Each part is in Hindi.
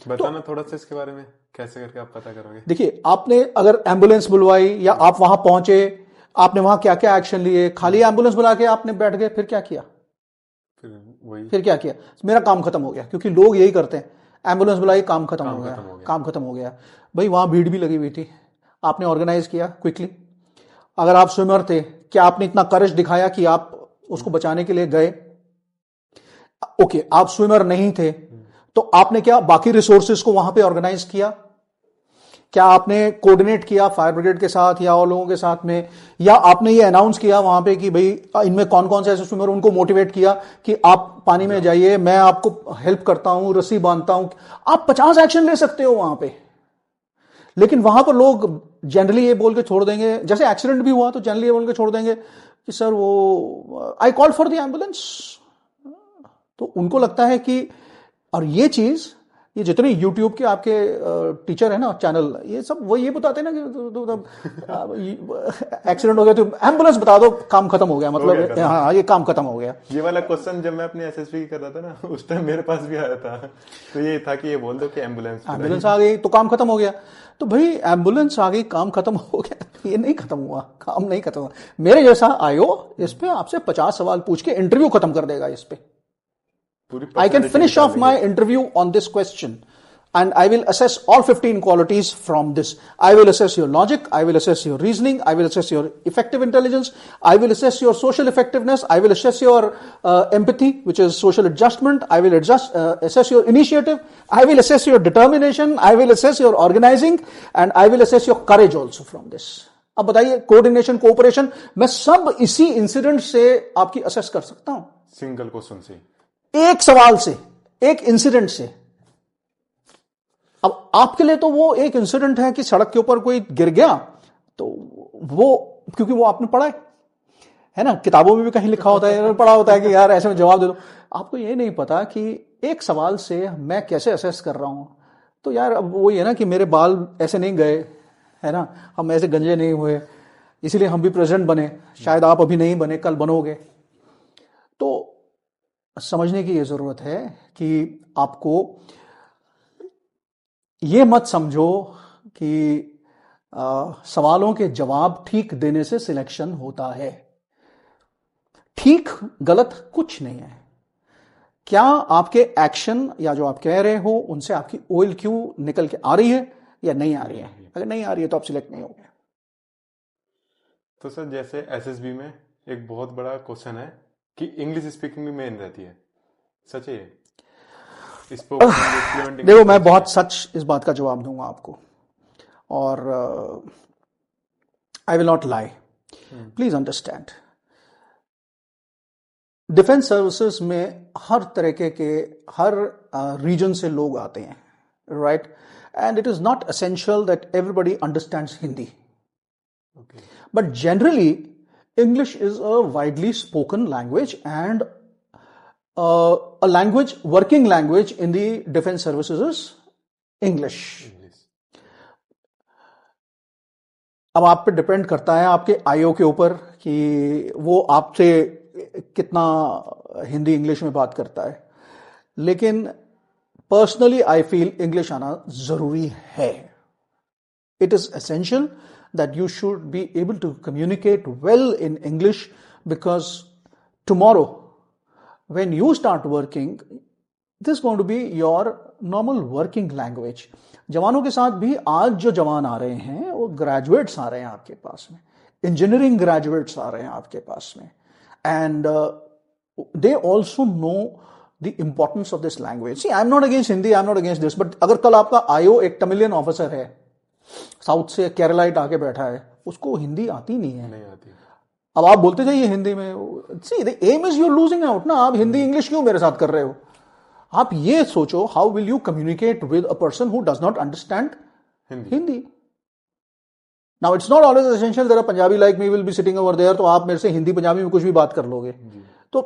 बताना थोड़ा सा इसके बारे में, कैसे करके आप पता करोगे? देखिए, आपने अगर एम्बुलेंस बुलवाई या आप वहां पहुंचे, आपने वहां क्या क्या एक्शन लिए? खाली एम्बुलेंस बुला के आपने बैठ गए, फिर क्या किया? फिर क्या किया? मेरा काम खत्म हो गया, क्योंकि लोग यही करते हैं, एम्बुलेंस बुलाई, काम खत्म हो गया, काम खत्म हो गया। भाई वहां भीड़ भी लगी हुई थी, आपने ऑर्गेनाइज किया क्विकली। अगर आप स्विमर थे, क्या आपने इतना करेज दिखाया कि आप उसको बचाने के लिए गए? ओके, आप स्विमर नहीं थे, तो आपने क्या बाकी रिसोर्सेज को वहां पे ऑर्गेनाइज किया? क्या आपने कोऑर्डिनेट किया फायर ब्रिगेड के साथ या और लोगों के साथ में? या आपने ये अनाउंस किया वहां पे कि भाई इनमें कौन कौन से ऐसे स्विमर, उनको मोटिवेट किया कि आप पानी में जाइए, मैं आपको हेल्प करता हूं, रस्सी बांधता हूं। आप 50 एक्शन ले सकते हो वहां पे, लेकिन वहां पर लोग जनरली ये बोल के छोड़ देंगे, जैसे एक्सीडेंट भी हुआ तो जनरली ये बोल के छोड़ देंगे कि सर वो I called for the ambulance. तो उनको लगता है कि, और ये चीज, ये जितने यूट्यूब के आपके टीचर है ना, चैनल, ये सब वो ये बताते हैं ना कि एक्सीडेंट हो गया तो एम्बुलेंस बता दो, काम खत्म हो गया, मतलब हाँ ये काम खत्म हो गया। ये वाला क्वेश्चन जब मैं अपने एसएसबी की कर रहा था ना, उस टाइम मेरे पास भी आया था, तो ये था कि ये बोल दो कि एम्बुलेंस आ गई तो काम खत्म हो गया। तो भाई एम्बुलेंस आ गई, काम खत्म हो गया, ये नहीं खत्म हुआ, काम नहीं खत्म हुआ। मेरे जैसा आयो इस पे आपसे 50 सवाल पूछ के इंटरव्यू खत्म कर देगा इस पे। I can finish off my interview on this question, and I will assess all 15 qualities from this. I will assess your logic, I will assess your reasoning, I will assess your effective intelligence, I will assess your social effectiveness, I will assess your empathy, which is social adjustment, I will assess your initiative, I will assess your determination, I will assess your organizing, and I will assess your courage also from this. अब बताइए, कोऑर्डिनेशन, कोऑपरेशन, मैं सब इसी इंसिडेंट से आपकी असेस कर सकता हूं, सिंगल क्वेश्चन से, एक सवाल से, एक इंसिडेंट से। अब आपके लिए तो वो एक इंसिडेंट है कि सड़क के ऊपर कोई गिर गया, तो वो, क्योंकि वो आपने पढ़ा है ना, किताबों में भी कहीं लिखा होता है, पढ़ा होता है कि यार ऐसे में जवाब दे दो। आपको ये नहीं पता कि एक सवाल से मैं कैसे असेस कर रहा हूं। तो यार अब वो ये ना कि मेरे बाल ऐसे नहीं गए, है ना, हम ऐसे गंजे नहीं हुए, इसीलिए हम भी प्रेसिडेंट बने, शायद आप अभी नहीं बने, कल बनोगे। तो समझने की यह जरूरत है कि आपको यह मत समझो कि सवालों के जवाब ठीक देने से सिलेक्शन होता है। ठीक गलत कुछ नहीं है। क्या आपके एक्शन या जो आप कह रहे हो उनसे आपकी OLQ निकल के आ रही है या नहीं आ रही है? अगर नहीं आ रही है तो आप सिलेक्ट नहीं होंगे। तो सर जैसे एसएसबी में एक बहुत बड़ा क्वेश्चन है कि इंग्लिश स्पीकिंग में मेन रहती है, सच है? देखो, मैं बहुत सच इस बात का जवाब दूंगा आपको, और I will not lie. Please understand, defence services में हर तरीके के, हर रीजन से लोग आते हैं, right? And it is not essential that everybody understands Hindi, but generally English is a widely spoken language and a language, working language in the defense services is English. अब आप पे डिपेंड करता है आपके आईओ के ऊपर कि वो आपसे कितना हिंदी इंग्लिश में बात करता है, लेकिन पर्सनली आई फील इंग्लिश आना जरूरी है। It is essential that you should be able to communicate well in English, because tomorrow when you start working, this is going to be your normal working language. जवानों के साथ भी आज जो जवान आ रहे हैं वो ग्रेजुएट्स आ रहे हैं आपके पास में, इंजीनियरिंग ग्रेजुएट्स आ रहे हैं आपके पास में, and they also know the importance of this language. See, I'm not against Hindi, I'm not against this, but अगर कल आपका आईओ एक तमिलियन ऑफिसर है, साउथ से केरलाइट आके बैठा है, उसको हिंदी आती नहीं है, नहीं आती। अब आप बोलते जाइए हिंदी में। See the M is you're losing out ना। आप हिंदी इंग्लिश क्यों मेरे साथ कर रहे हो? आप ये सोचो, how will you communicate with a person who does not understand Hindi? Now it's not always essential that a Punjabi like me will be sitting over there, तो आप मेरे से हिंदी पंजाबी में कुछ भी बात कर लोगे। तो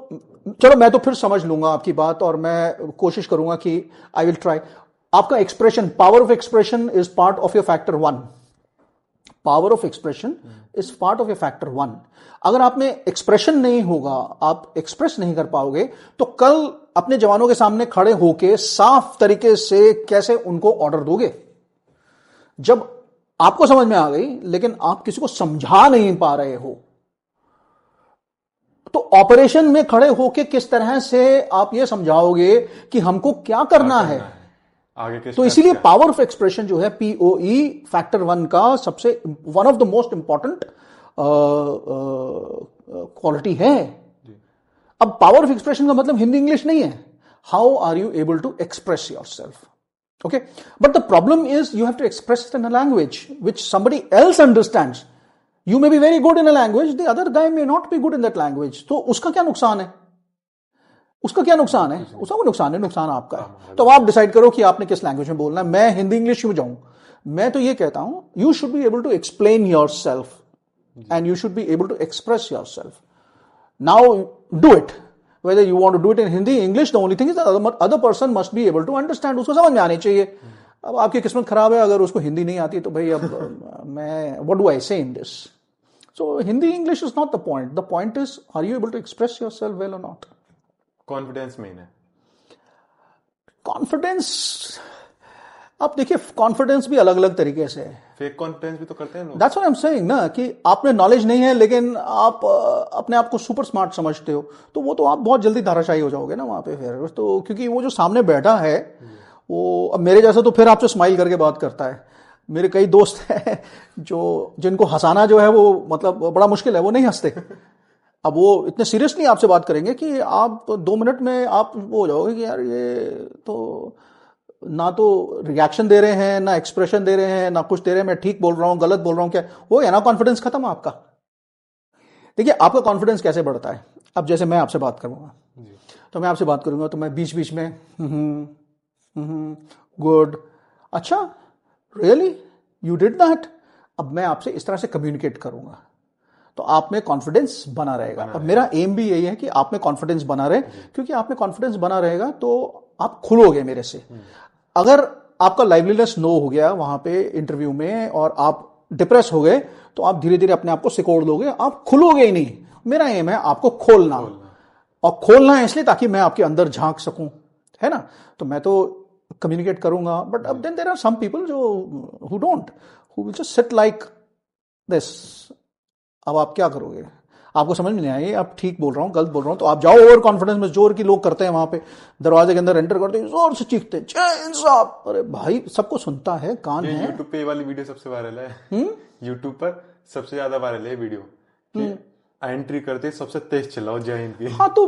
चलो, मैं तो फिर समझ लूंगा आपकी बात, और मैं कोशिश करूंगा कि आई विल ट्राई। आपका expression, power of expression is part of your factor 1। Power of expression is part of your factor 1। अगर आप में एक्सप्रेशन नहीं होगा, आप एक्सप्रेस नहीं कर पाओगे, तो कल अपने जवानों के सामने खड़े होके साफ तरीके से कैसे उनको ऑर्डर दोगे? जब आपको समझ में आ गई लेकिन आप किसी को समझा नहीं पा रहे हो, तो ऑपरेशन में खड़े होके किस तरह से आप ये समझाओगे कि हमको क्या करना है? आगे के तो इसीलिए पावर ऑफ एक्सप्रेशन जो है, पीओई फैक्टर 1 का सबसे one of the most important quality है। अब पावर ऑफ एक्सप्रेशन का मतलब हिंदी इंग्लिश नहीं है। How are you able to express yourself? Okay, but the problem is you have to express it in a language which somebody else understands. You may be very good in a language, the other guy may not be good in that language. तो उसका क्या नुकसान है? उसका क्या नुकसान है? उसका कोई नुकसान है, नुकसान आपका है। तो आप डिसाइड करो कि आपने किस लैंग्वेज में बोलना है। मैं हिंदी इंग्लिश क्यों जाऊं? मैं तो ये कहता हूं, you should be able to explain yourself and you should be able to express yourself. Now do it, whether you want to do it in Hindi, English, the only thing is the other person must be able to understand. उसको समझ में आनी चाहिए। अब आपकी किस्मत खराब है, अगर उसको हिंदी नहीं आती तो भाई अब मैं what do I say in this? So Hindi English is not the point. The point is, are you able to express yourself well or not? Confidence main है। कॉन्फिडेंस, अब देखिए कॉन्फिडेंस भी अलग अलग तरीके से है। फेक कॉन्फिडेंस भी तो करते हैं लोग। That's what I'm saying ना, कि आपने नॉलेज नहीं है लेकिन आप अपने आप को सुपर स्मार्ट समझते हो, तो वो तो आप बहुत जल्दी धाराशायी हो जाओगे ना वहां पे फिर तो, क्योंकि वो जो सामने बैठा है वो अब मेरे जैसा तो फिर आपसे स्माइल करके बात करता है। मेरे कई दोस्त हैं जो जिनको हंसाना जो है वो मतलब बड़ा मुश्किल है, वो नहीं हंसते। अब वो इतने सीरियसली आपसे बात करेंगे कि आप 2 मिनट में आप वो हो जाओगे कि यार ये तो ना तो रिएक्शन दे रहे हैं, ना एक्सप्रेशन दे रहे हैं, ना कुछ दे रहे हैं, मैं ठीक बोल रहा हूं गलत बोल रहा हूं क्या, वो है ना कॉन्फिडेंस खत्म आपका। देखिए आपका कॉन्फिडेंस कैसे बढ़ता है? अब जैसे मैं आपसे बात करूंगा तो मैं आपसे बात करूंगा तो मैं बीच बीच में गुड, अच्छा, रियली यू डिड दैट। अब मैं आपसे इस तरह से कम्युनिकेट करूंगा तो आप में कॉन्फिडेंस बना रहेगा। अब मेरा एम भी यही है कि आप में कॉन्फिडेंस बना रहे, क्योंकि आप में कॉन्फिडेंस बना रहेगा तो आप खुलोगे मेरे से। अगर आपका लाइवलीनेस नो हो गया वहां पे इंटरव्यू में और आप डिप्रेस हो गए तो आप धीरे धीरे अपने आप को सिकोड़ दोगे, आप खुलोगे ही नहीं। मेरा एम है आपको खोलना, और खोलना है इसलिए ताकि मैं आपके अंदर झांक सकूं, है ना। तो मैं तो कम्युनिकेट करूंगा, बट अब then there are some people जो who don't, who will just sit like this. अब आप क्या करोगे? आपको समझ में नहीं आई आप ठीक बोल रहा हूँ गलत बोल रहा हूँ, तो आप जाओ ओवर कॉन्फिडेंस में, जोर की लोग करते हैं वहां पे, दरवाजे के अंदर एंटर करते हैं जोर से चीखते हैं जय इंसाफ। अरे भाई सबको सुनता है, कान है। यूट्यूब पे ये वाली वीडियो सबसे वायरल है। यूट्यूब पर सबसे ज्यादा वायरल है वीडियो, एंट्री करते सबसे तेज चिल्लाओ जय हिंद की। हाँ तो